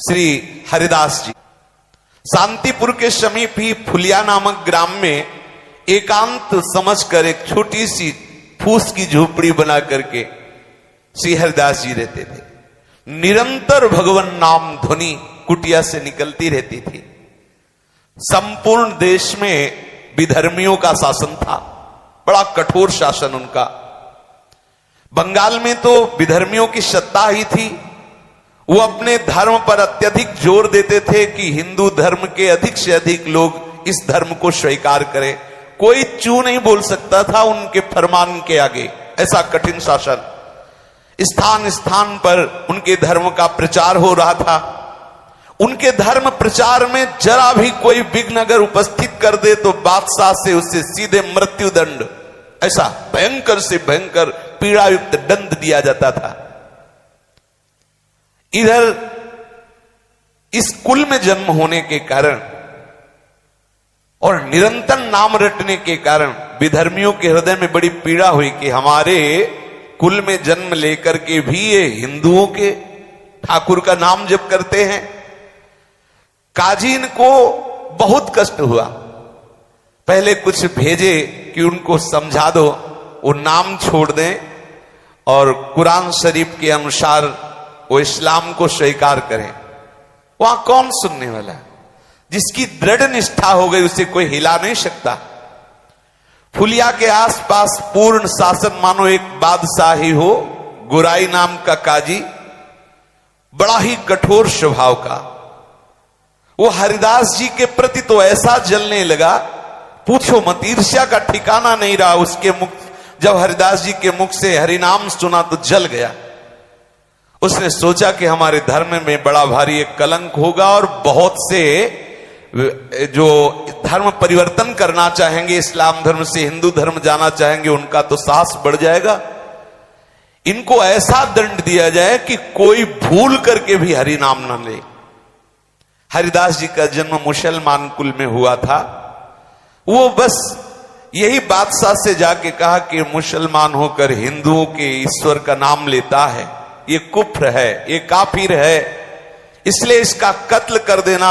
श्री हरिदास जी शांतिपुर के समीप ही फुलिया नामक ग्राम में एकांत समझकर एक छोटी सी फूस की झोपड़ी बना करके श्री हरिदास जी रहते थे। निरंतर भगवान नाम ध्वनि कुटिया से निकलती रहती थी। संपूर्ण देश में विधर्मियों का शासन था, बड़ा कठोर शासन उनका। बंगाल में तो विधर्मियों की सत्ता ही थी। वो अपने धर्म पर अत्यधिक जोर देते थे कि हिंदू धर्म के अधिक से अधिक लोग इस धर्म को स्वीकार करें। कोई चू नहीं बोल सकता था उनके फरमान के आगे, ऐसा कठिन शासन। स्थान स्थान पर उनके धर्म का प्रचार हो रहा था। उनके धर्म प्रचार में जरा भी कोई विघ्न अगर उपस्थित कर दे तो बादशाह से उसे सीधे मृत्युदंड, ऐसा भयंकर से भयंकर पीड़ायुक्त दंड दिया जाता था। इधर इस कुल में जन्म होने के कारण और निरंतर नाम रटने के कारण विधर्मियों के हृदय में बड़ी पीड़ा हुई कि हमारे कुल में जन्म लेकर के भी ये हिंदुओं के ठाकुर का नाम जप करते हैं। काजी को बहुत कष्ट हुआ। पहले कुछ भेजे कि उनको समझा दो, वो नाम छोड़ दें और कुरान शरीफ के अनुसार वो इस्लाम को स्वीकार करें। वहां कौन सुनने वाला? जिसकी दृढ़ निष्ठा हो गई उसे कोई हिला नहीं सकता। फुलिया के आसपास पूर्ण शासन मानो एक बादशाह ही हो। गुराई नाम का काजी, बड़ा ही कठोर स्वभाव का। वो हरिदास जी के प्रति तो ऐसा जलने लगा, पूछो मत, ईर्ष्या का ठिकाना नहीं रहा उसके मुख। जब हरिदास जी के मुख से हरिनाम सुना तो जल गया। उसने सोचा कि हमारे धर्म में बड़ा भारी एक कलंक होगा और बहुत से जो धर्म परिवर्तन करना चाहेंगे, इस्लाम धर्म से हिंदू धर्म जाना चाहेंगे, उनका तो साहस बढ़ जाएगा। इनको ऐसा दंड दिया जाए कि कोई भूल करके भी हरि नाम न ले। हरिदास जी का जन्म मुसलमान कुल में हुआ था। वो बस यही बादशाह से जाके कहा कि मुसलमान होकर हिंदुओं के ईश्वर का नाम लेता है, ये कुफ्र है, ये काफिर है, इसलिए इसका कत्ल कर देना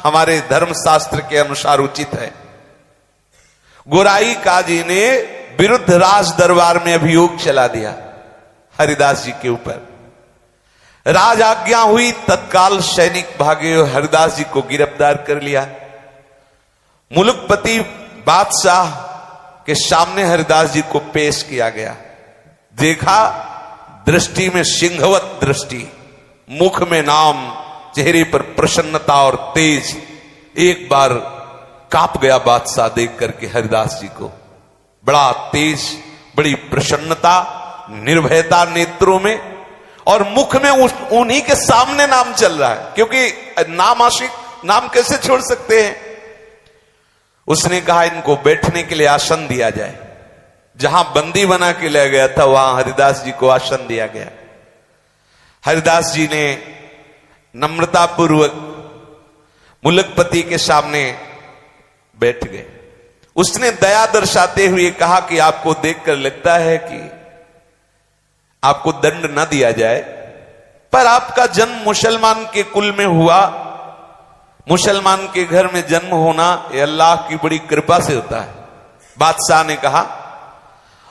हमारे धर्म शास्त्र के अनुसार उचित है। गोराई काजी ने विरुद्ध राज दरबार में अभियोग चला दिया हरिदास जी के ऊपर। राज आज्ञा हुई, तत्काल सैनिक भागे और हरिदास जी को गिरफ्तार कर लिया। मुलुकपति बादशाह के सामने हरिदास जी को पेश किया गया। देखा, दृष्टि में सिंहवत दृष्टि, मुख में नाम, चेहरे पर प्रसन्नता और तेज। एक बार कांप गया बादशाह देख करके हरिदास जी को। बड़ा तेज, बड़ी प्रसन्नता, निर्भयता नेत्रों में, और मुख में उन्हीं के सामने नाम चल रहा है, क्योंकि नाम आशिक, नाम कैसे छोड़ सकते हैं। उसने कहा इनको बैठने के लिए आसन दिया जाए। जहां बंदी बना के ले गया था वहां हरिदास जी को आसन दिया गया। हरिदास जी ने नम्रतापूर्वक मुलकपति के सामने बैठ गए। उसने दया दर्शाते हुए कहा कि आपको देखकर लगता है कि आपको दंड न दिया जाए, पर आपका जन्म मुसलमान के कुल में हुआ। मुसलमान के घर में जन्म होना ये अल्लाह की बड़ी कृपा से होता है। बादशाह ने कहा,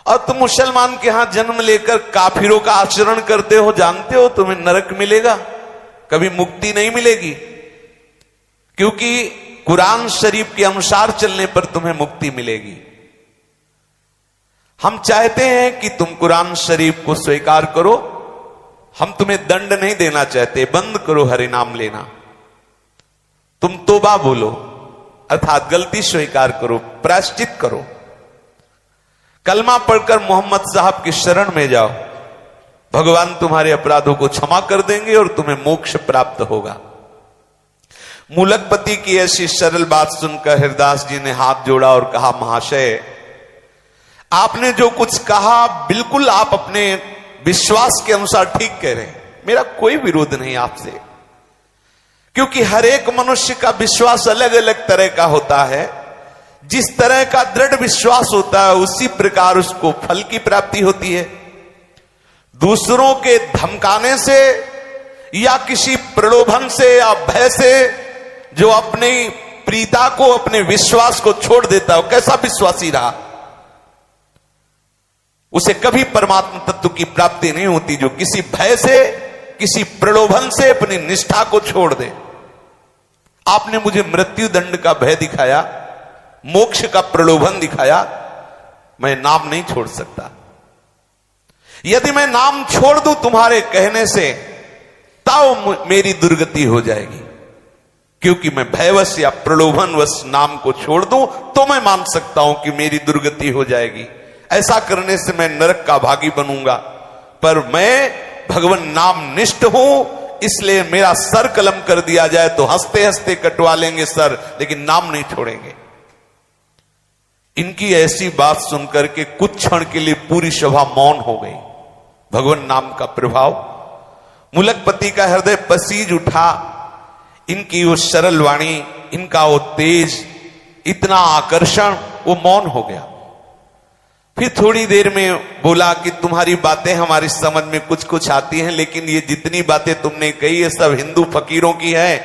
और तुम मुसलमान के यहां जन्म लेकर काफिरों का आचरण करते हो, जानते हो तुम्हें नरक मिलेगा, कभी मुक्ति नहीं मिलेगी, क्योंकि कुरान शरीफ के अनुसार चलने पर तुम्हें मुक्ति मिलेगी। हम चाहते हैं कि तुम कुरान शरीफ को स्वीकार करो, हम तुम्हें दंड नहीं देना चाहते, बंद करो हरि नाम लेना। तुम तौबा बोलो, अर्थात गलती स्वीकार करो, प्रायश्चित करो, कलमा पढ़कर मोहम्मद साहब की शरण में जाओ, भगवान तुम्हारे अपराधों को क्षमा कर देंगे और तुम्हें मोक्ष प्राप्त होगा। मुलकपति की ऐसी सरल बात सुनकर हरिदास जी ने हाथ जोड़ा और कहा, महाशय, आपने जो कुछ कहा बिल्कुल आप अपने विश्वास के अनुसार ठीक कह रहे हैं, मेरा कोई विरोध नहीं आपसे, क्योंकि हर एक मनुष्य का विश्वास अलग अलग तरह का होता है। जिस तरह का दृढ़ विश्वास होता है उसी प्रकार उसको फल की प्राप्ति होती है। दूसरों के धमकाने से या किसी प्रलोभन से या भय से जो अपनी प्रीता को, अपने विश्वास को छोड़ देता हो, कैसा विश्वासी रहा, उसे कभी परमात्मा तत्व की प्राप्ति नहीं होती। जो किसी भय से, किसी प्रलोभन से अपनी निष्ठा को छोड़ दे। आपने मुझे मृत्यु दंड का भय दिखाया, मोक्ष का प्रलोभन दिखाया, मैं नाम नहीं छोड़ सकता। यदि मैं नाम छोड़ दूं तुम्हारे कहने से, तब मेरी दुर्गति हो जाएगी। क्योंकि मैं भयवश या प्रलोभनवश नाम को छोड़ दूं तो मैं मान सकता हूं कि मेरी दुर्गति हो जाएगी। ऐसा करने से मैं नरक का भागी बनूंगा। पर मैं भगवान नाम निष्ठ हूं, इसलिए मेरा सर कलम कर दिया जाए तो हंसते हंसते कटवा लेंगे सर, लेकिन नाम नहीं छोड़ेंगे। इनकी ऐसी बात सुनकर के कुछ क्षण के लिए पूरी सभा मौन हो गई। भगवान नाम का प्रभाव, मुलकपति का हृदय पसीज उठा। इनकी वो सरल वाणी, इनका वो तेज, इतना आकर्षण, वो मौन हो गया। फिर थोड़ी देर में बोला कि तुम्हारी बातें हमारी समझ में कुछ कुछ आती हैं, लेकिन ये जितनी बातें तुमने कही ये सब हिंदू फकीरों की है,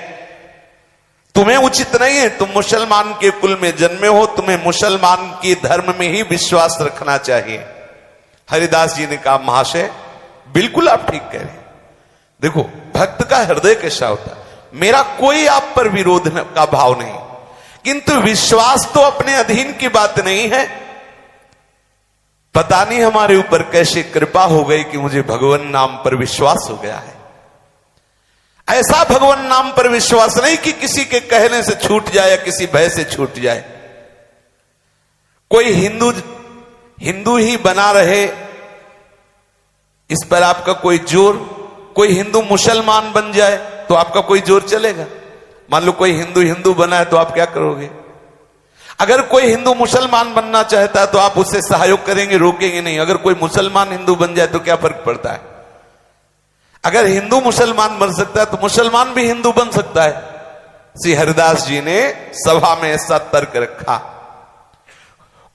तुम्हें उचित नहीं है। तुम मुसलमान के कुल में जन्मे हो, तुम्हें मुसलमान के धर्म में ही विश्वास रखना चाहिए। हरिदास जी ने कहा, महाशय बिल्कुल आप ठीक कह रहे हैं। देखो भक्त का हृदय कैसा होता है, मेरा कोई आप पर विरोध का भाव नहीं, किंतु विश्वास तो अपने अधीन की बात नहीं है। पता नहीं हमारे ऊपर कैसे कृपा हो गई कि मुझे भगवान नाम पर विश्वास हो गया है। ऐसा भगवान नाम पर विश्वास नहीं कि किसी के कहने से छूट जाए या किसी भय से छूट जाए। कोई हिंदू ही बना रहे, इस पर आपका कोई जोर, कोई हिंदू मुसलमान बन जाए तो आपका कोई जोर चलेगा। मान लो कोई हिंदू बना है तो आप क्या करोगे? अगर कोई हिंदू मुसलमान बनना चाहता है तो आप उससे सहयोग करेंगे, रोकेंगे नहीं। अगर कोई मुसलमान हिंदू बन जाए तो क्या फर्क पड़ता है? अगर हिंदू मुसलमान बन सकता है तो मुसलमान भी हिंदू बन सकता है। श्री हरिदास जी ने सभा में ऐसा तर्क रखा।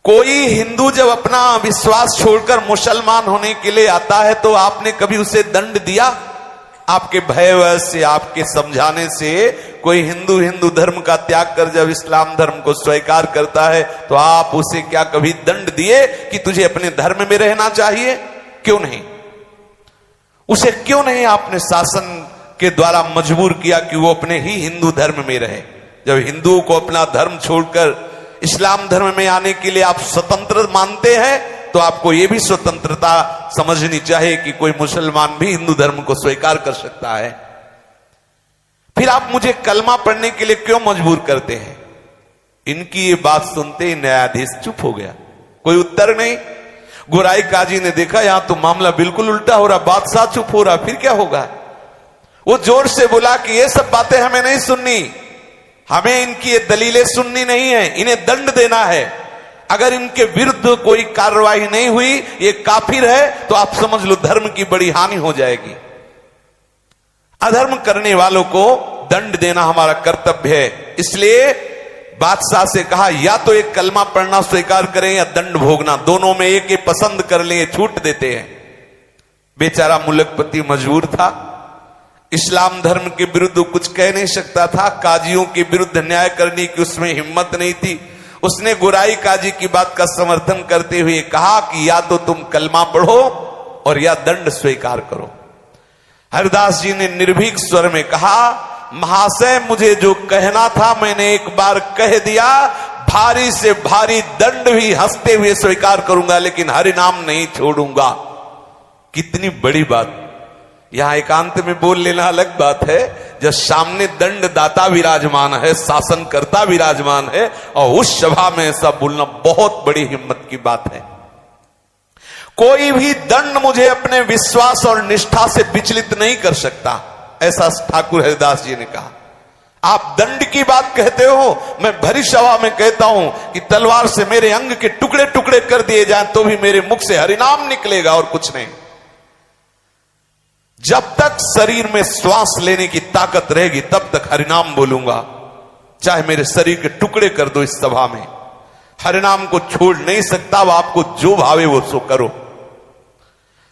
कोई हिंदू जब अपना विश्वास छोड़कर मुसलमान होने के लिए आता है तो आपने कभी उसे दंड दिया? आपके भयवश से, आपके समझाने से कोई हिंदू धर्म का त्याग कर जब इस्लाम धर्म को स्वीकार करता है तो आप उसे क्या कभी दंड दिए कि तुझे अपने धर्म में रहना चाहिए? क्यों नहीं? उसे क्यों नहीं आपने शासन के द्वारा मजबूर किया कि वो अपने ही हिंदू धर्म में रहे? जब हिंदुओं को अपना धर्म छोड़कर इस्लाम धर्म में आने के लिए आप स्वतंत्र मानते हैं तो आपको यह भी स्वतंत्रता समझनी चाहिए कि कोई मुसलमान भी हिंदू धर्म को स्वीकार कर सकता है। फिर आप मुझे कलमा पढ़ने के लिए क्यों मजबूर करते हैं? इनकी ये बात सुनते ही न्यायाधीश चुप हो गया, कोई उत्तर नहीं। गोराई काजी ने देखा यहां तो मामला बिल्कुल उल्टा हो रहा, बादशाह चुप हो रहा, फिर क्या होगा? वो जोर से बोला कि ये सब बातें हमें नहीं सुननी, हमें इनकी ये दलीलें सुननी नहीं है, इन्हें दंड देना है। अगर इनके विरुद्ध कोई कार्रवाई नहीं हुई, ये काफिर है, तो आप समझ लो धर्म की बड़ी हानि हो जाएगी। अधर्म करने वालों को दंड देना हमारा कर्तव्य है। इसलिए बादशाह से कहा या तो एक कलमा पढ़ना स्वीकार करें या दंड भोगना, दोनों में एक पसंद कर लें, छूट देते हैं। बेचारा मुलकपति मजबूर था, इस्लाम धर्म के विरुद्ध कुछ कह नहीं सकता था, काजियों के विरुद्ध न्याय करने की उसमें हिम्मत नहीं थी। उसने गोराई काजी की बात का समर्थन करते हुए कहा कि या तो तुम कलमा पढ़ो और या दंड स्वीकार करो। हरिदास जी ने निर्भीक स्वर में कहा, महाशय मुझे जो कहना था मैंने एक बार कह दिया, भारी से भारी दंड भी हंसते हुए स्वीकार करूंगा, लेकिन हरि नाम नहीं छोड़ूंगा। कितनी बड़ी बात! यहां एकांत में बोल लेना अलग बात है, जब सामने दंड दाता विराजमान है, शासनकर्ता विराजमान है, और उस सभा में ऐसा बोलना बहुत बड़ी हिम्मत की बात है। कोई भी दंड मुझे अपने विश्वास और निष्ठा से विचलित नहीं कर सकता, ऐसा ठाकुर हरिदास जी ने कहा। आप दंड की बात कहते हो, मैं भरी सभा में कहता हूं कि तलवार से मेरे अंग के टुकड़े टुकड़े कर दिए जाएं तो भी मेरे मुख से हरिनाम निकलेगा और कुछ नहीं। जब तक शरीर में श्वास लेने की ताकत रहेगी तब तक हरिनाम बोलूंगा, चाहे मेरे शरीर के टुकड़े कर दो। इस सभा में हरिनाम को छोड़ नहीं सकता, वो आपको जो भावे वो सो करो।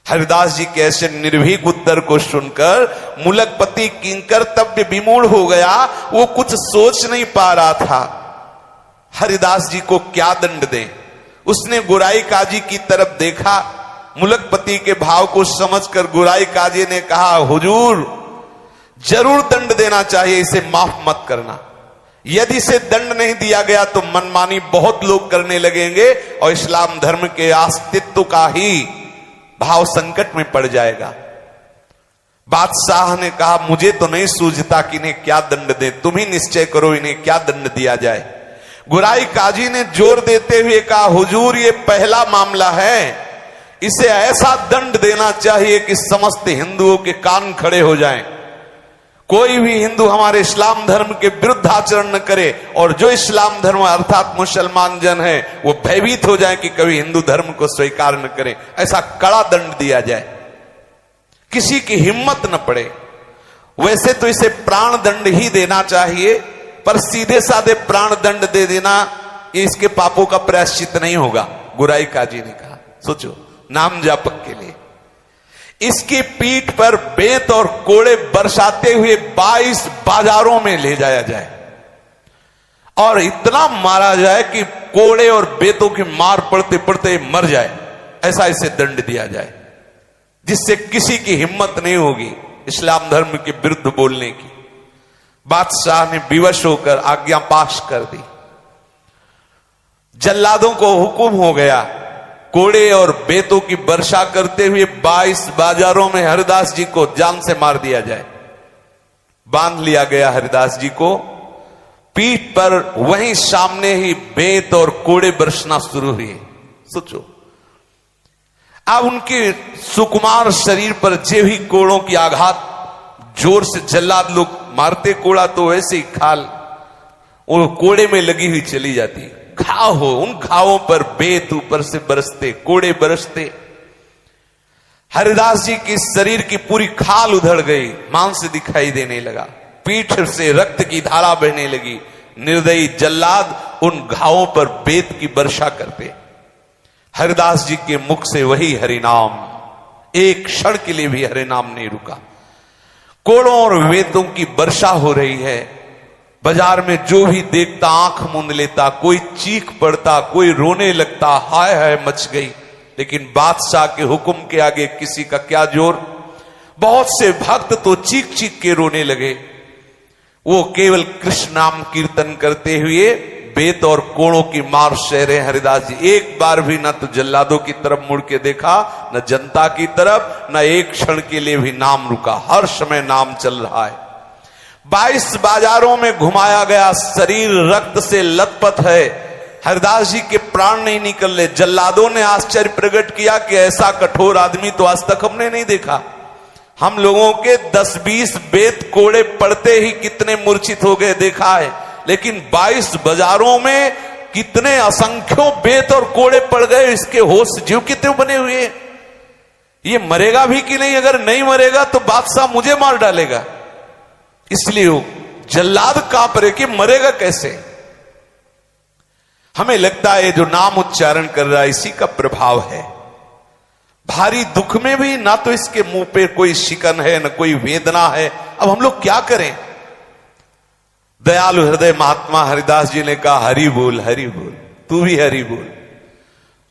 हरिदास जी के ऐसे निर्भीक उत्तर को सुनकर मुलकपति किंकर तब विमूढ़ हो गया। वो कुछ सोच नहीं पा रहा था हरिदास जी को क्या दंड दें। उसने गुराई काजी की तरफ देखा। मुलकपति के भाव को समझकर गुराई काजी ने कहा, हुजूर जरूर दंड देना चाहिए, इसे माफ मत करना। यदि इसे दंड नहीं दिया गया तो मनमानी बहुत लोग करने लगेंगे और इस्लाम धर्म के अस्तित्व का ही भाव संकट में पड़ जाएगा। बादशाह ने कहा, मुझे तो नहीं सूझता कि इन्हें क्या दंड दें, तुम ही निश्चय करो इन्हें क्या दंड दिया जाए। गुराई काजी ने जोर देते हुए कहा, हुजूर ये पहला मामला है, इसे ऐसा दंड देना चाहिए कि समस्त हिंदुओं के कान खड़े हो जाएं। कोई भी हिंदू हमारे इस्लाम धर्म के विरुद्ध आचरण न करे और जो इस्लाम धर्म अर्थात मुसलमान जन है वो भयभीत हो जाए कि कभी हिंदू धर्म को स्वीकार न करें। ऐसा कड़ा दंड दिया जाए, किसी की हिम्मत न पड़े। वैसे तो इसे प्राण दंड ही देना चाहिए, पर सीधे साधे प्राण दंड दे देना ये इसके पापों का प्रायश्चित नहीं होगा। गुराई काजी ने कहा, सोचो नाम जापक के लिए इसकी पीठ पर बेत और कोड़े बरसाते हुए 22 बाजारों में ले जाया जाए और इतना मारा जाए कि कोड़े और बेतों की मार पड़ते पड़ते मर जाए। ऐसा इसे दंड दिया जाए जिससे किसी की हिम्मत नहीं होगी इस्लाम धर्म के विरुद्ध बोलने की। बादशाह ने विवश होकर आज्ञा पाश कर दी। जल्लादों को हुक्म हो गया, कोड़े और बेतों की वर्षा करते हुए 22 बाजारों में हरिदास जी को जान से मार दिया जाए। बांध लिया गया हरिदास जी को, पीठ पर वहीं सामने ही बेत और कोड़े बरसना शुरू हुए। सोचो, अब उनके सुकुमार शरीर पर जे भी कोड़ों की आघात जोर से जल्लाद लोग मारते, कोड़ा तो वैसे ही खाल वो कोड़े में लगी हुई चली जाती। घाव हो, उन घावों पर बेत ऊपर से बरसते, कोड़े बरसते। हरिदास जी की शरीर की पूरी खाल उधड़ गई, मांस दिखाई देने लगा, पीठ से रक्त की धारा बहने लगी। निर्दयी जल्लाद उन घावों पर बेत की वर्षा करते। हरिदास जी के मुख से वही हरिनाम, एक क्षण के लिए भी हरिनाम नहीं रुका। कोड़ों और बेतों की वर्षा हो रही है। बाजार में जो भी देखता आंख मूंद लेता, कोई चीख पड़ता, कोई रोने लगता, हाय हाय मच गई। लेकिन बादशाह के हुक्म के आगे किसी का क्या जोर। बहुत से भक्त तो चीख चीख के रोने लगे। वो केवल कृष्ण नाम कीर्तन करते हुए बेत और कोड़ों की मार सह रहे हरिदास जी। एक बार भी न तो जल्लादों की तरफ मुड़ के देखा, न जनता की तरफ, न एक क्षण के लिए भी नाम रुका। हर समय नाम चल रहा है। 22 बाजारों में घुमाया गया, शरीर रक्त से लथपथ है। हरिदास जी के प्राण नहीं निकल रहे। जल्लादों ने आश्चर्य प्रकट किया कि ऐसा कठोर आदमी तो आज तक हमने नहीं देखा। हम लोगों के 10-20 बेत कोड़े पड़ते ही कितने मूर्छित हो गए देखा है, लेकिन 22 बाजारों में कितने असंख्यों बेत और कोड़े पड़ गए। इसके होश जीव कितने बने हुए। ये मरेगा भी कि नहीं? अगर नहीं मरेगा तो बादशाह मुझे मार डालेगा। इसलिए वो जल्लाद कांप रहे कि मरेगा कैसे। हमें लगता है जो नाम उच्चारण कर रहा है इसी का प्रभाव है। भारी दुख में भी ना तो इसके मुंह पे कोई शिकन है, ना कोई वेदना है। अब हम लोग क्या करें? दयालु हृदय महात्मा हरिदास जी ने कहा, हरि बोल, हरि बोल, तू भी हरि बोल।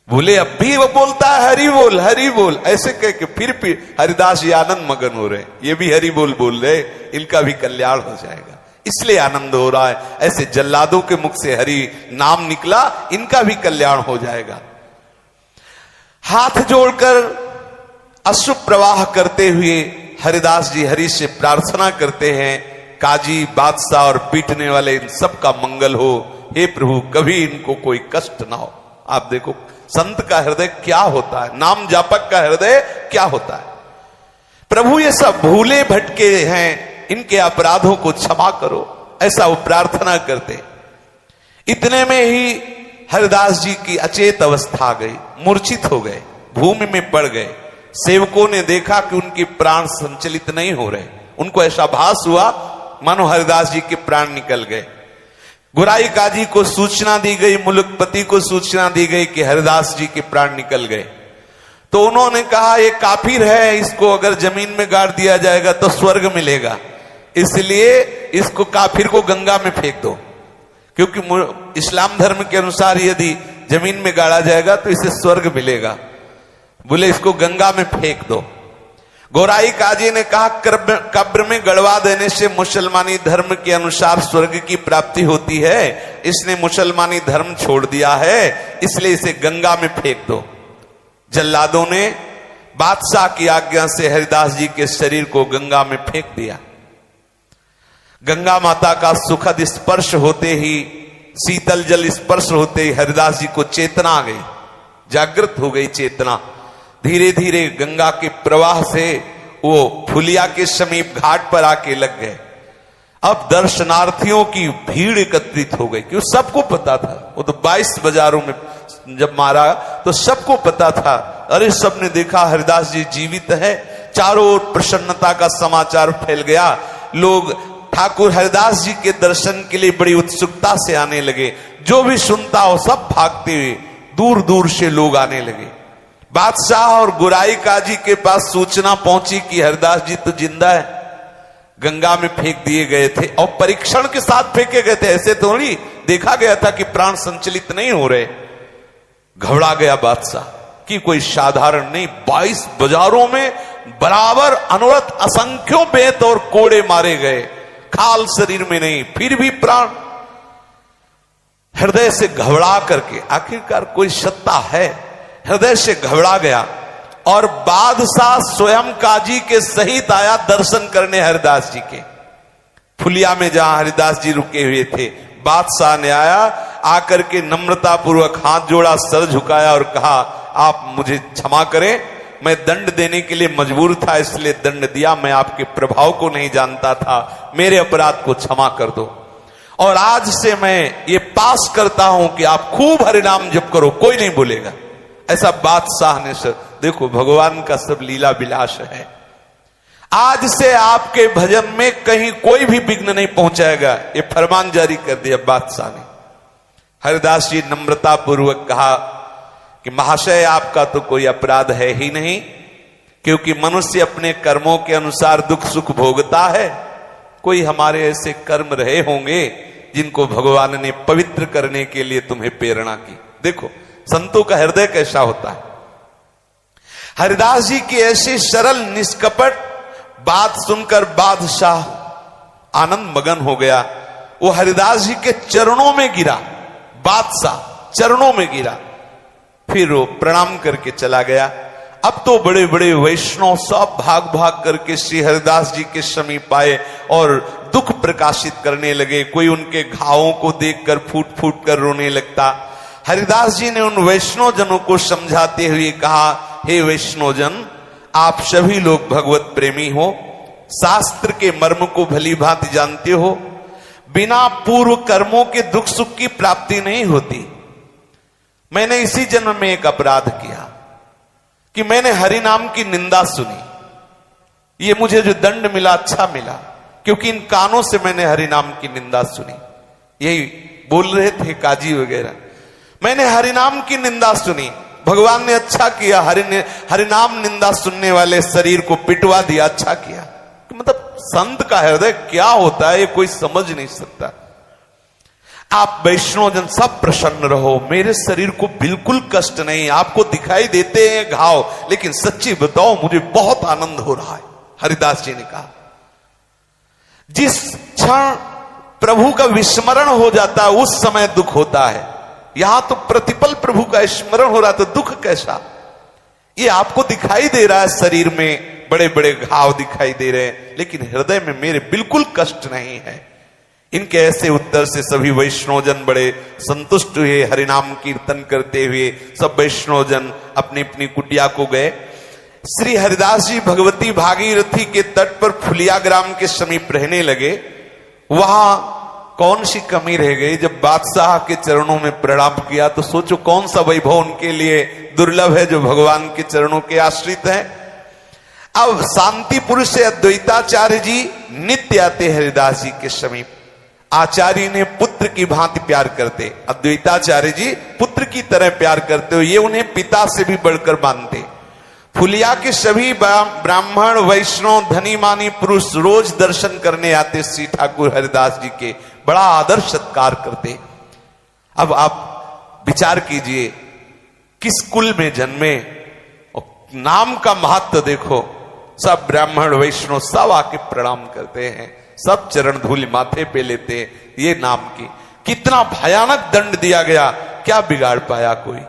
बोले अब भी वो बोलता है हरि बोल, हरि बोल। ऐसे कह के फिर हरिदास जी आनंद मगन हो रहे, ये भी हरि बोल बोल रहे, इनका भी कल्याण हो जाएगा, इसलिए आनंद हो रहा है। ऐसे जल्लादों के मुख से हरि नाम निकला, इनका भी कल्याण हो जाएगा। हाथ जोड़कर अश्रु प्रवाह करते हुए हरिदास जी हरि से प्रार्थना करते हैं, काजी, बादशाह और पीटने वाले इन सब का मंगल हो। हे प्रभु, कभी इनको कोई कष्ट ना हो। आप देखो संत का हृदय क्या होता है, नाम जापक का हृदय क्या होता है। प्रभु ये सब भूले भटके हैं, इनके अपराधों को क्षमा करो, ऐसा वो प्रार्थना करते। इतने में ही हरिदास जी की अचेत अवस्था आ गई, मूर्छित हो गए, भूमि में पड़ गए। सेवकों ने देखा कि उनके प्राण संचलित नहीं हो रहे। उनको ऐसा भास हुआ मानो हरिदास जी के प्राण निकल गए। गुराई काजी को सूचना दी गई, मुलकपति को सूचना दी गई कि हरिदास जी के प्राण निकल गए। तो उन्होंने कहा ये काफिर है, इसको अगर जमीन में गाड़ दिया जाएगा तो स्वर्ग मिलेगा, इसलिए इसको काफिर को गंगा में फेंक दो, क्योंकि इस्लाम धर्म के अनुसार यदि जमीन में गाड़ा जाएगा तो इसे स्वर्ग मिलेगा। बोले इसको गंगा में फेंक दो। गोराई काजी ने कहा कब्र में गड़वा देने से मुसलमानी धर्म के अनुसार स्वर्ग की प्राप्ति होती है, इसने मुसलमानी धर्म छोड़ दिया है, इसलिए इसे गंगा में फेंक दो। जल्लादों ने बादशाह की आज्ञा से हरिदास जी के शरीर को गंगा में फेंक दिया। गंगा माता का सुखद स्पर्श होते ही, शीतल जल स्पर्श होते ही हरिदास जी को चेतना आ गई, जागृत हो गई चेतना। धीरे धीरे गंगा के प्रवाह से वो फुलिया के समीप घाट पर आके लग गए। अब दर्शनार्थियों की भीड़ एकत्रित हो गई, क्योंकि सबको पता था, वो तो 22 बाजारों में जब मारा तो सबको पता था, अरे सबने देखा हरिदास जी जीवित है। चारों ओर प्रसन्नता का समाचार फैल गया। लोग ठाकुर हरिदास जी के दर्शन के लिए बड़ी उत्सुकता से आने लगे। जो भी सुनता हो सब भागते हुए दूर दूर से लोग आने लगे। बादशाह और गुराई काजी के पास सूचना पहुंची कि हरिदास जी तो जिंदा है, गंगा में फेंक दिए गए थे और परीक्षण के साथ फेंके गए थे, ऐसे थोड़ी देखा गया था कि प्राण संचलित नहीं हो रहे। घबरा गया बादशाह कि कोई साधारण नहीं, 22 बाजारों में बराबर अनवरत असंख्यों बेत और कोड़े मारे गए, खाल शरीर में नहीं, फिर भी प्राण। हृदय से घबरा करके, आखिरकार कोई सत्ता है, हृदय से घबरा गया और बादशाह स्वयं काजी के सहित आया दर्शन करने हरिदास जी के। फुलिया में जहां हरिदास जी रुके हुए थे, बादशाह ने आया, आकर के नम्रता पूर्वक हाथ जोड़ा, सर झुकाया और कहा आप मुझे क्षमा करें, मैं दंड देने के लिए मजबूर था, इसलिए दंड दिया, मैं आपके प्रभाव को नहीं जानता था, मेरे अपराध को क्षमा कर दो। और आज से मैं ये पास करता हूं कि आप खूब हरिनाम जप करो, कोई नहीं बोलेगा। ऐसा बादशाह ने सर, देखो भगवान का सब लीला विलास है। आज से आपके भजन में कहीं कोई भी विघ्न नहीं पहुंचाएगा, ये फरमान जारी कर दिया बादशाह ने। हरिदास जी नम्रता पूर्वक कहा कि महाशय आपका तो कोई अपराध है ही नहीं, क्योंकि मनुष्य अपने कर्मों के अनुसार दुख सुख भोगता है। कोई हमारे ऐसे कर्म रहे होंगे जिनको भगवान ने पवित्र करने के लिए तुम्हें प्रेरणा की। देखो संतों का हृदय कैसा होता है। हरिदास जी की ऐसी सरल निष्कपट बात सुनकर बादशाह आनंद मगन हो गया। वो हरिदास जी के चरणों में गिरा, बादशाह चरणों में गिरा, फिर वो प्रणाम करके चला गया। अब तो बड़े बड़े वैष्णव सब भाग भाग करके श्री हरिदास जी के समीप आए और दुख प्रकाशित करने लगे। कोई उनके घावों को देखकर फूट फूट कर रोने लगता। हरिदास जी ने उन वैष्णव जनों को समझाते हुए कहा, हे वैष्णव जन, आप सभी लोग भगवत प्रेमी हो, शास्त्र के मर्म को भली भांति जानते हो। बिना पूर्व कर्मों के दुख सुख की प्राप्ति नहीं होती। मैंने इसी जन्म में एक अपराध किया कि मैंने हरि नाम की निंदा सुनी। ये मुझे जो दंड मिला अच्छा मिला, क्योंकि इन कानों से मैंने हरि नाम की निंदा सुनी। यही बोल रहे थे काजी वगैरह, मैंने हरि नाम की निंदा सुनी, भगवान ने अच्छा किया, हरि नाम निंदा सुनने वाले शरीर को पिटवा दिया, अच्छा किया। मतलब संत का हृदय क्या होता है ये कोई समझ नहीं सकता। आप वैष्णव जन सब प्रसन्न रहो, मेरे शरीर को बिल्कुल कष्ट नहीं, आपको दिखाई देते हैं घाव, लेकिन सच्ची बताओ मुझे बहुत आनंद हो रहा है। हरिदास जी ने कहा, जिस क्षण प्रभु का विस्मरण हो जाता है उस समय दुख होता है। यहां तो प्रतिपल प्रभु का स्मरण हो रहा, तो दुख कैसा। ये आपको दिखाई दे रहा है, शरीर में बड़े बड़े घाव दिखाई दे रहे हैं, लेकिन हृदय में मेरे बिल्कुल कष्ट नहीं है। इनके ऐसे उत्तर से सभी वैष्णवजन बड़े संतुष्ट हुए। हरिनाम कीर्तन करते हुए सब वैष्णवजन अपनी अपनी कुटिया को गए। श्री हरिदास जी भगवती भागीरथी के तट पर फुलिया ग्राम के समीप रहने लगे। वहां कौन सी कमी रह गई। जब बादशाह के चरणों में प्रणाम किया तो सोचो कौन सा वैभव उनके लिए दुर्लभ है जो भगवान के चरणों के आश्रित है। अब शांतिपुर से अद्वैताचार्य जी नित्य आते हरिदास जी के समीप। आचार्य ने पुत्र की भांति प्यार करते, अद्वैताचार्य जी पुत्र की तरह प्यार करते हो, ये उन्हें पिता से भी बढ़कर मानते। फुलिया के सभी ब्राह्मण वैष्णव धनी मानी पुरुष रोज दर्शन करने आते श्री ठाकुर हरिदास जी के, बड़ा आदर सत्कार करते। अब आप विचार कीजिए किस कुल में जन्मे, नाम का महत्व देखो। सब ब्राह्मण वैष्णव सब आके प्रणाम करते हैं, सब चरण धूलि माथे पे लेते हैं। ये नाम की कितना भयानक दंड दिया गया, क्या बिगाड़ पाया कोई?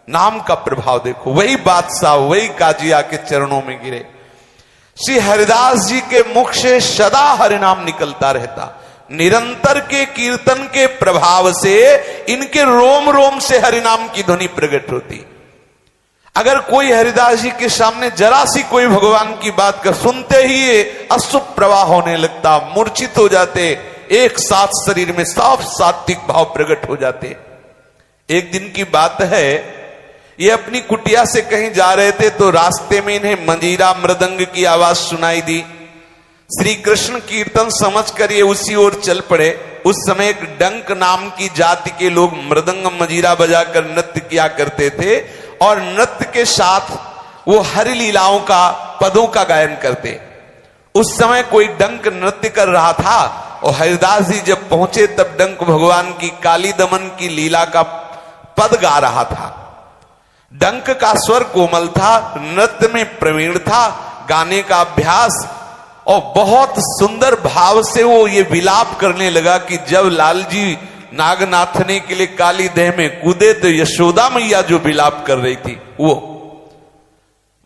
नाम का प्रभाव देखो। वही बादशाह वही काजी आके चरणों में गिरे। श्री हरिदास जी के मुख से सदा हरिनाम निकलता रहता। निरंतर के कीर्तन के प्रभाव से इनके रोम रोम से हरिनाम की ध्वनि प्रकट होती। अगर कोई हरिदास जी के सामने जरा सी कोई भगवान की बात कर, सुनते ही ये अशुभ प्रवाह होने लगता, मूर्छित हो जाते, एक साथ शरीर में साफ सात्विक भाव प्रकट हो जाते। एक दिन की बात है, ये अपनी कुटिया से कहीं जा रहे थे तो रास्ते में इन्हें मंजीरा मृदंग की आवाज सुनाई दी। श्री कृष्ण कीर्तन समझकर ये उसी ओर चल पड़े। उस समय एक डंक नाम की जाति के लोग मृदंग मंजीरा बजाकर नृत्य किया करते थे और नृत्य के साथ वो हरि लीलाओं का पदों का गायन करते। उस समय कोई डंक नृत्य कर रहा था और हरिदास जी जब पहुंचे तब डंक भगवान की काली दमन की लीला का पद गा रहा था। डंक का स्वर कोमल था, नृत्य में प्रवीण था, गाने का अभ्यास, और बहुत सुंदर भाव से वो ये विलाप करने लगा कि जब लाल जी नाग नाथने के लिए काली देह में कूदे तो यशोदा मैया जो विलाप कर रही थी वो।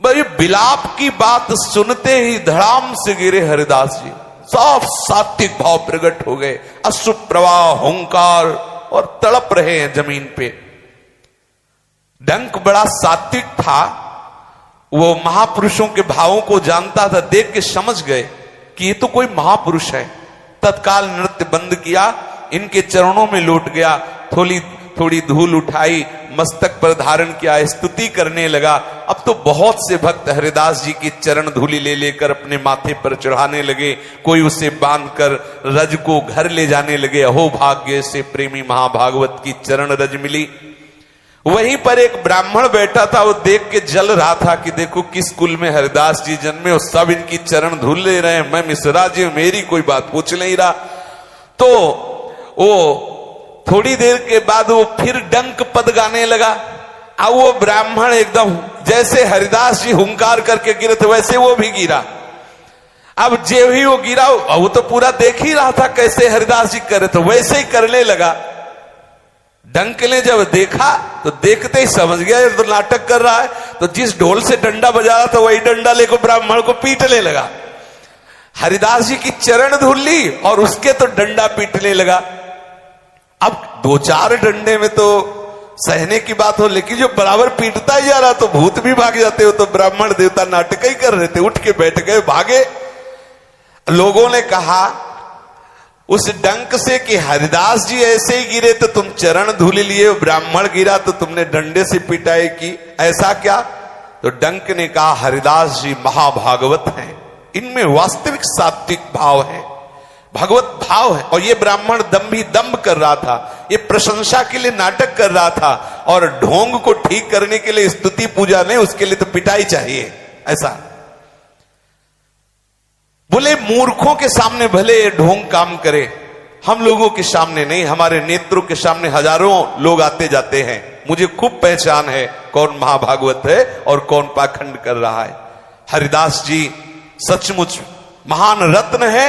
भाई विलाप की बात सुनते ही धड़ाम से गिरे हरिदास जी, साफ सात्विक भाव प्रकट हो गए, अशुभ प्रवाह हुंकार और तड़प रहे हैं जमीन पे। डंक बड़ा सात्विक था, वो महापुरुषों के भावों को जानता था, देख के समझ गए कि ये तो कोई महापुरुष है। तत्काल नृत्य बंद किया, इनके चरणों में लौट गया, थोड़ी थोड़ी धूल उठाई, मस्तक पर धारण किया, स्तुति करने लगा। अब तो बहुत से भक्त हरिदास जी की चरण धूलि ले लेकर अपने माथे पर चढ़ाने लगे, कोई उसे बांधकर रज को घर ले जाने लगे। अहो भाग्य से प्रेमी महाभागवत की चरण रज मिली। वहीं पर एक ब्राह्मण बैठा था, वो देख के जल रहा था कि देखो किस कुल में हरिदास जी जन्मे और सब इनकी चरण धूल ले रहे हैं, मैं मिश्रा जी मेरी कोई बात पूछ नहीं रहा। तो वो थोड़ी देर के बाद वो फिर डंक पद गाने लगा। अब वो ब्राह्मण एकदम जैसे हरिदास जी हुंकार करके गिरे थे वैसे वो भी गिरा। अब जे भी वो गिरा, वो तो पूरा देख ही रहा था कैसे हरिदास जी करे, तो वैसे ही करने लगा। डंक ने जब देखा तो देखते ही समझ गया ये तो नाटक कर रहा है, तो जिस ढोल से डंडा बजा रहा था वही डंडा लेकर ब्राह्मण को पीटने लगा। हरिदास जी की चरण धूल ली और उसके तो डंडा पीटने लगा। अब दो चार डंडे में तो सहने की बात हो, लेकिन जो बराबर पीटता ही जा रहा तो भूत भी भाग जाते हो। तो ब्राह्मण देवता नाटक ही कर रहे थे, उठ के बैठ गए, भागे। लोगों ने कहा उस डंक से कि हरिदास जी ऐसे ही गिरे तो तुम चरण धूल लिए, ब्राह्मण गिरा तो तुमने डंडे से पिटाई की, ऐसा क्या? तो डंक ने कहा हरिदास जी महाभागवत हैं, इनमें वास्तविक सात्विक भाव है, भगवत भाव है। और ये ब्राह्मण दंभ कर रहा था, ये प्रशंसा के लिए नाटक कर रहा था, और ढोंग को ठीक करने के लिए स्तुति पूजा नहीं, उसके लिए तो पिटाई चाहिए। ऐसा बोले मूर्खों के सामने भले ढोंग काम करे, हम लोगों के सामने नहीं। हमारे नेत्रों के सामने हजारों लोग आते जाते हैं, मुझे खूब पहचान है कौन महाभागवत है और कौन पाखंड कर रहा है। हरिदास जी सचमुच महान रत्न है,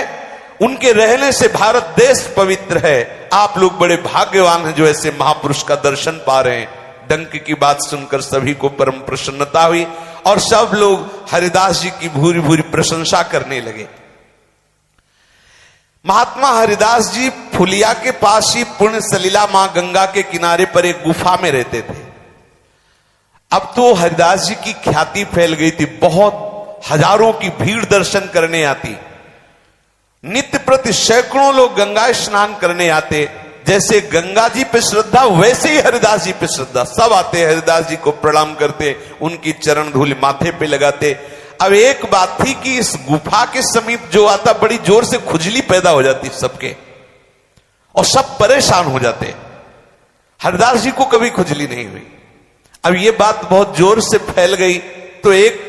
उनके रहने से भारत देश पवित्र है। आप लोग बड़े भाग्यवान हैं जो ऐसे महापुरुष का दर्शन पा रहे हैं। डंक की बात सुनकर सभी को परम प्रसन्नता हुई और सब लोग हरिदास जी की भूरी भूरी प्रशंसा करने लगे। महात्मा हरिदास जी फुलिया के पास ही पुण्य सलीला मां गंगा के किनारे पर एक गुफा में रहते थे। अब तो हरिदास जी की ख्याति फैल गई थी, बहुत हजारों की भीड़ दर्शन करने आती। नित्य प्रति सैकड़ों लोग गंगा स्नान करने आते। जैसे गंगा जी पे श्रद्धा वैसे ही हरिदास जी पे श्रद्धा, सब आते हरिदास जी को प्रणाम करते, उनकी चरण धूल माथे पे लगाते। अब एक बात थी कि इस गुफा के समीप जो आता बड़ी जोर से खुजली पैदा हो जाती सबके, और सब परेशान हो जाते। हरिदास जी को कभी खुजली नहीं हुई। अब ये बात बहुत जोर से फैल गई तो एक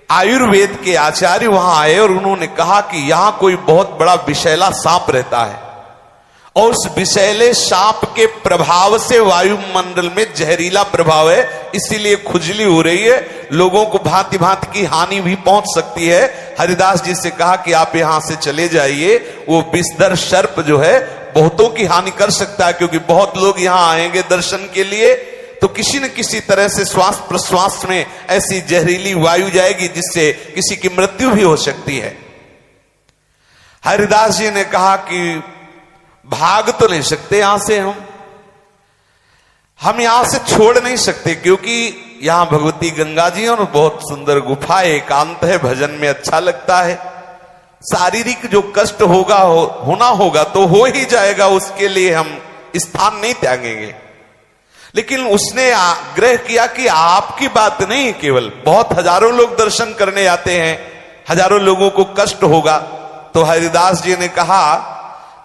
आयुर्वेद के आचार्य वहां आए और उन्होंने कहा कि यहां कोई बहुत बड़ा विषैला सांप रहता है और उस विषैले सांप के प्रभाव से वायुमंडल में जहरीला प्रभाव है, इसीलिए खुजली हो रही है, लोगों को भांति भांति की हानि भी पहुंच सकती है। हरिदास जी से कहा कि आप यहां से चले जाइए, वो विषधर सर्प जो है बहुतों की हानि कर सकता है, क्योंकि बहुत लोग यहां आएंगे दर्शन के लिए, तो किसी न किसी तरह से श्वास प्रश्वास में ऐसी जहरीली वायु जाएगी जिससे किसी की मृत्यु भी हो सकती है। हरिदास जी ने कहा कि भाग तो नहीं सकते यहां से, हम यहां से छोड़ नहीं सकते, क्योंकि यहां भगवती गंगा जी और बहुत सुंदर गुफा है, एकांत है, भजन में अच्छा लगता है। शारीरिक जो कष्ट होगा होना होगा तो हो ही जाएगा, उसके लिए हम स्थान नहीं त्यागेंगे। लेकिन उसने आग्रह किया कि आपकी बात नहीं, केवल बहुत हजारों लोग दर्शन करने आते हैं, हजारों लोगों को कष्ट होगा। तो हरिदास जी ने कहा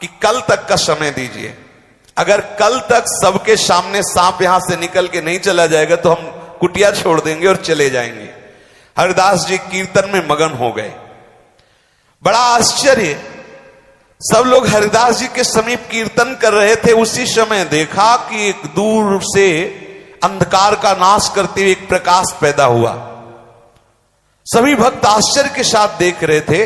कि कल तक का समय दीजिए, अगर कल तक सबके सामने सांप यहां से निकल के नहीं चला जाएगा तो हम कुटिया छोड़ देंगे और चले जाएंगे। हरिदास जी कीर्तन में मगन हो गए। बड़ा आश्चर्य, सब लोग हरिदास जी के समीप कीर्तन कर रहे थे, उसी समय देखा कि एक दूर से अंधकार का नाश करते हुए एक प्रकाश पैदा हुआ। सभी भक्त आश्चर्य के साथ देख रहे थे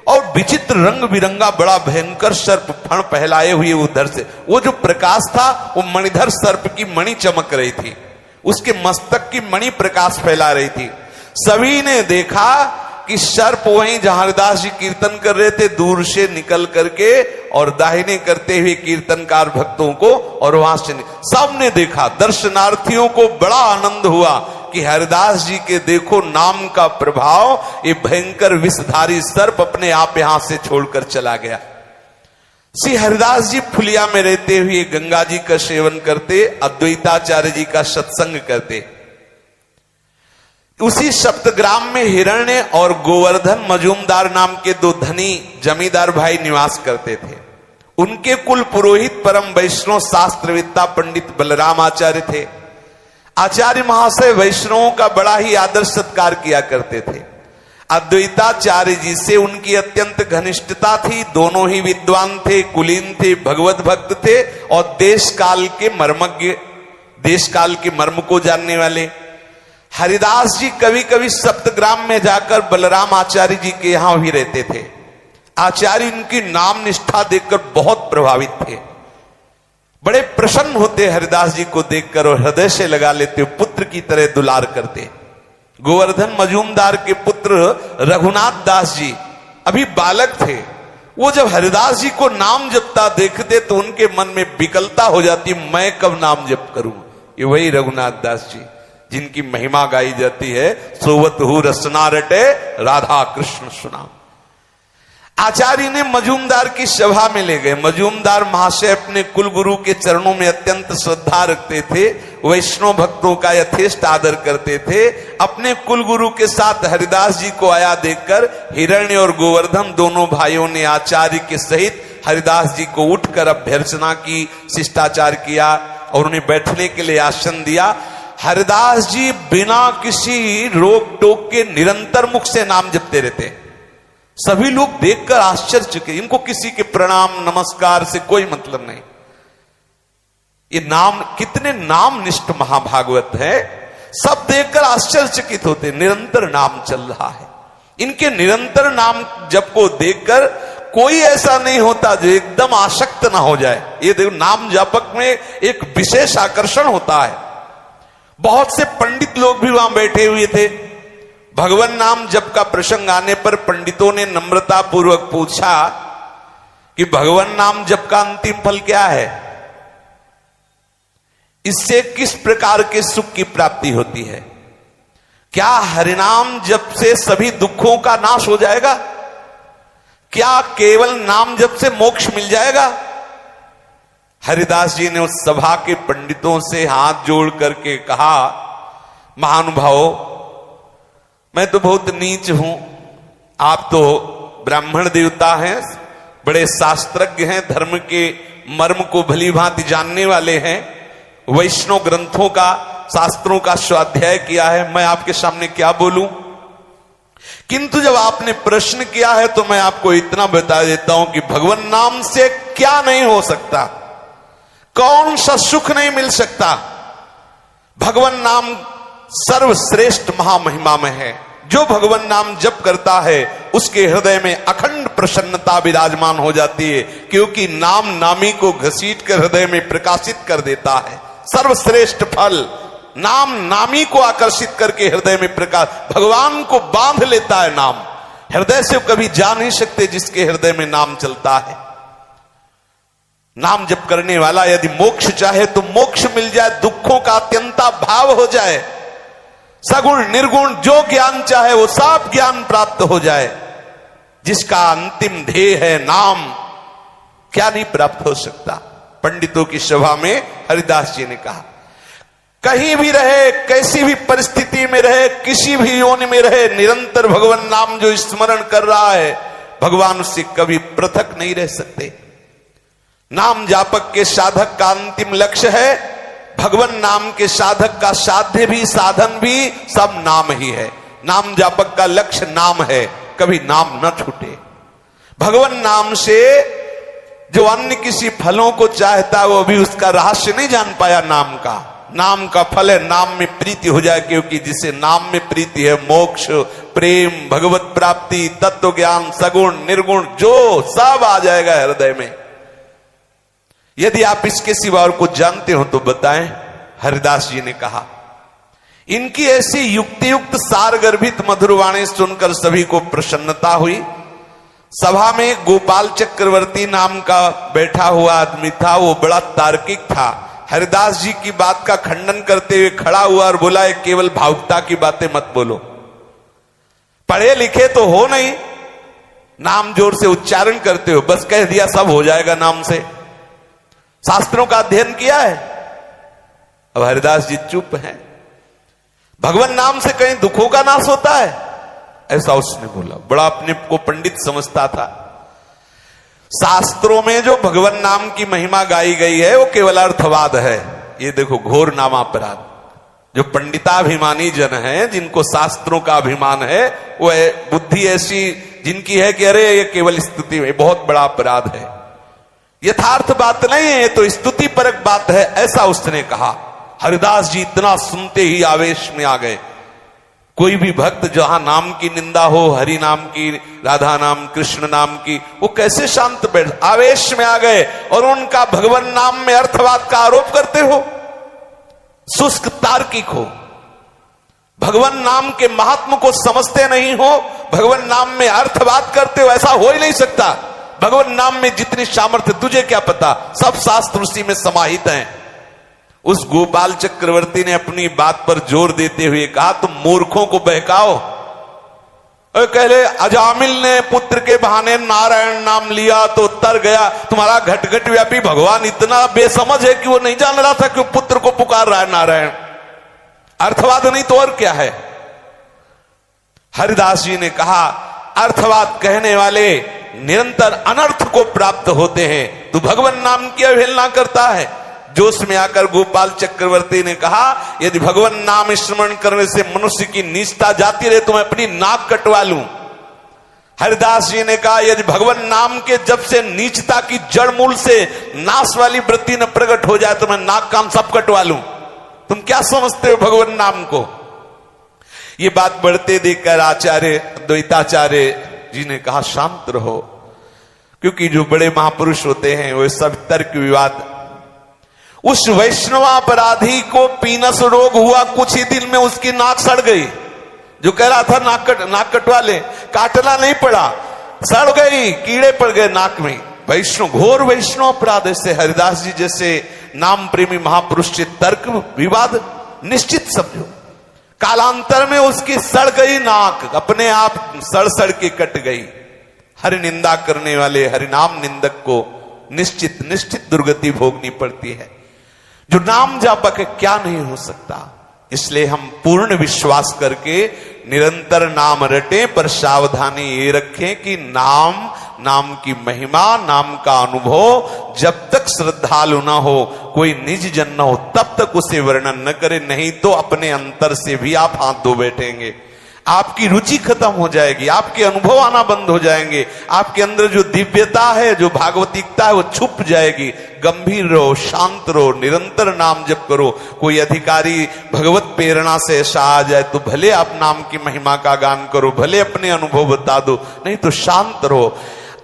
और विचित्र रंग बिरंगा बड़ा भयंकर सर्प फण फैलाए हुए उधर से, वो जो प्रकाश था वो मणिधर सर्प की मणि चमक रही थी, उसके मस्तक की मणि प्रकाश फैला रही थी। सभी ने देखा कि सर्प वहीं जहां हरिदास जी कीर्तन कर रहे थे दूर से निकल करके और दाहिने करते हुए कीर्तनकार भक्तों को, और वहां से सबने देखा। दर्शनार्थियों को बड़ा आनंद हुआ कि हरिदास जी के देखो नाम का प्रभाव, ये भयंकर विषधारी सर्प अपने आप यहां से छोड़कर चला गया। श्री हरिदास जी फुलिया में रहते हुए गंगा जी का सेवन करते, अद्वैताचार्य जी का सत्संग करते। उसी सप्तग्राम में हिरण्य और गोवर्धन मजूमदार नाम के दो धनी जमींदार भाई निवास करते थे। उनके कुल पुरोहित परम वैष्णव शास्त्रवेत्ता पंडित बलराम आचार्य थे। आचार्य महाशय वैष्णवों का बड़ा ही आदर सत्कार किया करते थे। अद्वैताचार्य जी से उनकी अत्यंत घनिष्ठता थी। दोनों ही विद्वान थे, कुलीन थे, भगवत भक्त थे और देश काल के मर्मज्ञ, देश काल के मर्म को जानने वाले। हरिदास जी कभी कभी सप्तग्राम में जाकर बलराम आचार्य जी के यहां भी रहते थे। आचार्य इनकी नाम निष्ठा देखकर बहुत प्रभावित थे, बड़े प्रसन्न होते हरिदास जी को देखकर और हृदय से लगा लेते, पुत्र की तरह दुलार करते। गोवर्धन मजूमदार के पुत्र रघुनाथ दास जी अभी बालक थे। वो जब हरिदास जी को नाम जपता देखते तो उनके मन में विकलता हो जाती, मैं कब नाम जप करूं। ये वही रघुनाथ दास जी जिनकी महिमा गाई जाती है, सोवत हु रसना रटे राधा कृष्ण सुना। आचार्य ने मजूमदार की सभा में ले गए। मजूमदार महाशय अपने कुल गुरु के चरणों में अत्यंत श्रद्धा रखते थे, वैष्णव भक्तों का यथेष्ट आदर करते थे। अपने कुल गुरु के साथ हरिदास जी को आया देखकर हिरण्य और गोवर्धन दोनों भाइयों ने आचार्य के सहित हरिदास जी को उठकर अभ्यर्चना की, शिष्टाचार किया और उन्हें बैठने के लिए आसन दिया। हरिदास जी बिना किसी रोक टोक के निरंतर मुख से नाम जपते रहते। सभी लोग देखकर आश्चर्य के, इनको किसी के प्रणाम नमस्कार से कोई मतलब नहीं। ये नाम कितने नाम निष्ठ महाभागवत है, सब देखकर आश्चर्यचकित होते। निरंतर नाम चल रहा है, इनके निरंतर नाम जप को देखकर कोई ऐसा नहीं होता जो एकदम आसक्त ना हो जाए। ये देखो नाम जापक में एक विशेष आकर्षण होता है। बहुत से पंडित लोग भी वहां बैठे हुए थे। भगवान नाम जप का प्रसंग आने पर पंडितों ने नम्रता पूर्वक पूछा कि भगवान नाम जप का अंतिम फल क्या है, इससे किस प्रकार के सुख की प्राप्ति होती है? क्या हरिनाम जप से सभी दुखों का नाश हो जाएगा? क्या केवल नाम जप से मोक्ष मिल जाएगा? हरिदास जी ने उस सभा के पंडितों से हाथ जोड़ करके कहा, महानुभावों, मैं तो बहुत नीच हूं, आप तो ब्राह्मण देवता हैं, बड़े शास्त्रज्ञ हैं, धर्म के मर्म को भली भांति जानने वाले हैं, वैष्णव ग्रंथों का, शास्त्रों का स्वाध्याय किया है, मैं आपके सामने क्या बोलूं? किंतु जब आपने प्रश्न किया है तो मैं आपको इतना बता देता हूं कि भगवान नाम से क्या नहीं हो सकता, कौन सा सुख नहीं मिल सकता। भगवान नाम सर्वश्रेष्ठ महामहिमा में है। जो भगवान नाम जप करता है उसके हृदय में अखंड प्रसन्नता विराजमान हो जाती है, क्योंकि नाम नामी को घसीट कर हृदय में प्रकाशित कर देता है। सर्वश्रेष्ठ फल नाम नामी को आकर्षित करके हृदय में प्रकाश, भगवान को बांध लेता है नाम। हृदय से कभी जा नहीं सकते जिसके हृदय में नाम चलता है। नाम जप करने वाला यदि मोक्ष चाहे तो मोक्ष मिल जाए, दुखों का अत्यंता भाव हो जाए, सगुण निर्गुण जो ज्ञान चाहे वो सब ज्ञान प्राप्त हो जाए। जिसका अंतिम ध्येय है नाम, क्या नहीं प्राप्त हो सकता। पंडितों की सभा में हरिदास जी ने कहा, कहीं भी रहे, कैसी भी परिस्थिति में रहे, किसी भी योनि में रहे, निरंतर भगवान नाम जो स्मरण कर रहा है, भगवान उससे कभी पृथक नहीं रह सकते। नाम जापक के साधक का अंतिम लक्ष्य है, भगवान नाम के साधक का साध्य भी साधन भी सब नाम ही है। नाम जापक का लक्ष्य नाम है, कभी नाम न छूटे। भगवान नाम से जो अन्य किसी फलों को चाहता है वो भी उसका रहस्य नहीं जान पाया नाम का। नाम का फल है नाम में प्रीति हो जाए, क्योंकि जिसे नाम में प्रीति है मोक्ष, प्रेम, भगवत प्राप्ति, तत्व ज्ञान, सगुण निर्गुण जो सब आ जाएगा हृदय में। यदि आप इसके सिवा और कुछ जानते हो तो बताएं। हरिदास जी ने कहा, इनकी ऐसी युक्तियुक्त सार गर्भित मधुर वाणी सुनकर सभी को प्रसन्नता हुई। सभा में गोपाल चक्रवर्ती नाम का बैठा हुआ आदमी था, वो बड़ा तार्किक था। हरिदास जी की बात का खंडन करते हुए खड़ा हुआ और बोला, केवल भावुकता की बातें मत बोलो, पढ़े लिखे तो हो नहीं, नाम जोर से उच्चारण करते हो, बस कह दिया सब हो जाएगा नाम से, शास्त्रों का अध्ययन किया है। अब हरिदास जी चुप हैं। भगवान नाम से कहीं दुखों का नाश होता है, ऐसा उसने बोला। बड़ा अपने को पंडित समझता था। शास्त्रों में जो भगवान नाम की महिमा गाई गई है वो केवल अर्थवाद है। ये देखो घोर नामापराध। जो पंडिताभिमानी जन हैं, जिनको शास्त्रों का अभिमान है, वो बुद्धि ऐसी जिनकी है कि अरे ये केवल स्तुति में, बहुत बड़ा अपराध है, यथार्थ बात नहीं है, ये तो स्तुति परक बात है, ऐसा उसने कहा। हरिदास जी इतना सुनते ही आवेश में आ गए। कोई भी भक्त जहां नाम की निंदा हो, हरि नाम की, राधा नाम, कृष्ण नाम की, वो कैसे शांत बैठ, आवेश में आ गए और उनका भगवान नाम में अर्थवाद का आरोप करते हो। शुष्क तार्किक हो, भगवान नाम के महात्म को समझते नहीं हो, भगवान नाम में अर्थवाद करते हो, ऐसा हो ही नहीं सकता। भगवान नाम में जितनी सामर्थ्य तुझे क्या पता, सब शास्त्र उसी में समाहित हैं। उस गोपाल चक्रवर्ती ने अपनी बात पर जोर देते हुए कहा, तुम मूर्खों को बहकाओ। कहले अजामिल ने पुत्र के बहाने नारायण नाम लिया तो तर गया, तुम्हारा घट घट व्यापी भगवान इतना बेसमझ है कि वो नहीं जान रहा था कि पुत्र को पुकार रहा है नारायण। अर्थवाद नहीं तो और क्या है। हरिदास जी ने कहा, अर्थवाद कहने वाले निरंतर अनर्थ को प्राप्त होते हैं, तू भगवान नाम की अवहेलना करता है। जोश में आकर गोपाल चक्रवर्ती ने कहा, यदि भगवान नाम स्मरण करने से मनुष्य की नीचता जाती रहे तो मैं अपनी नाक कटवा लूं। हरिदास जी ने कहा, यदि भगवान नाम के जब से नीचता की जड़ मूल से नाश वाली वृत्ति न प्रकट हो जाए तो मैं नाक कान सब कटवा लूं। तुम क्या समझते हो भगवान नाम को। ये बात बढ़ते देखकर आचार्य द्वैताचार्य जी ने कहा, शांत रहो, क्योंकि जो बड़े महापुरुष होते हैं वो सब तर्क विवाद। उस वैष्णवापराधी को पीनस रोग हुआ, कुछ ही दिन में उसकी नाक सड़ गई। जो कह रहा था नाक कटवा ले, काटना नहीं पड़ा, सड़ गई, कीड़े पड़ गए नाक में। वैष्णव, घोर वैष्णव अपराध। से हरिदास जी जैसे नाम प्रेमी महापुरुष से तर्क विवाद निश्चित समझो। कालांतर में उसकी सड़ गई नाक, अपने आप सड़ के कट गई। हरि निंदा करने वाले हरिनाम निंदक को निश्चित दुर्गति भोगनी पड़ती है। जो नाम जापक है क्या नहीं हो सकता। इसलिए हम पूर्ण विश्वास करके निरंतर नाम रटें, पर सावधानी ये रखें कि नाम की महिमा, नाम का अनुभव जब तक श्रद्धालु न हो, कोई निज जन न हो, तब तक उसे वर्णन न करे, नहीं तो अपने अंतर से भी आप हाथ धो बैठेंगे। आपकी रुचि खत्म हो जाएगी, आपके अनुभव आना बंद हो जाएंगे, आपके अंदर जो दिव्यता है, जो भागवतिकता है, वो छुप जाएगी। गंभीर रहो, शांत रहो, निरंतर नाम जप करो। कोई अधिकारी भगवत प्रेरणा से ऐसा आ जाए तो भले आप नाम की महिमा का गान करो, भले अपने अनुभव बता दो, नहीं तो शांत रहो।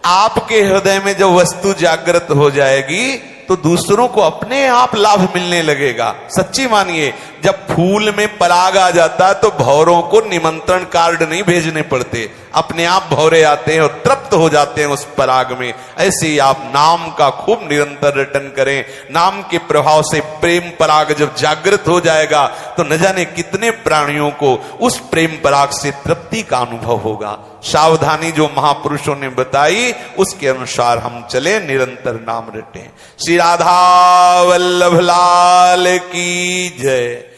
आपके हृदय में जब वस्तु जागृत हो जाएगी तो दूसरों को अपने आप लाभ मिलने लगेगा। सच्ची मानिए, जब फूल में पराग आ जाता है तो भौरों को निमंत्रण कार्ड नहीं भेजने पड़ते, अपने आप भौरे आते हैं और तृप्त हो जाते हैं उस पराग में। ऐसे ही आप नाम का खूब निरंतर रटन करें। नाम के प्रभाव से प्रेम पराग जब जागृत हो जाएगा तो न जाने कितने प्राणियों को उस प्रेम पराग से तृप्ति का अनुभव होगा। सावधानी जो महापुरुषों ने बताई उसके अनुसार हम चले, निरंतर नाम रटें। श्री राधा वल्लभ लाल की जय।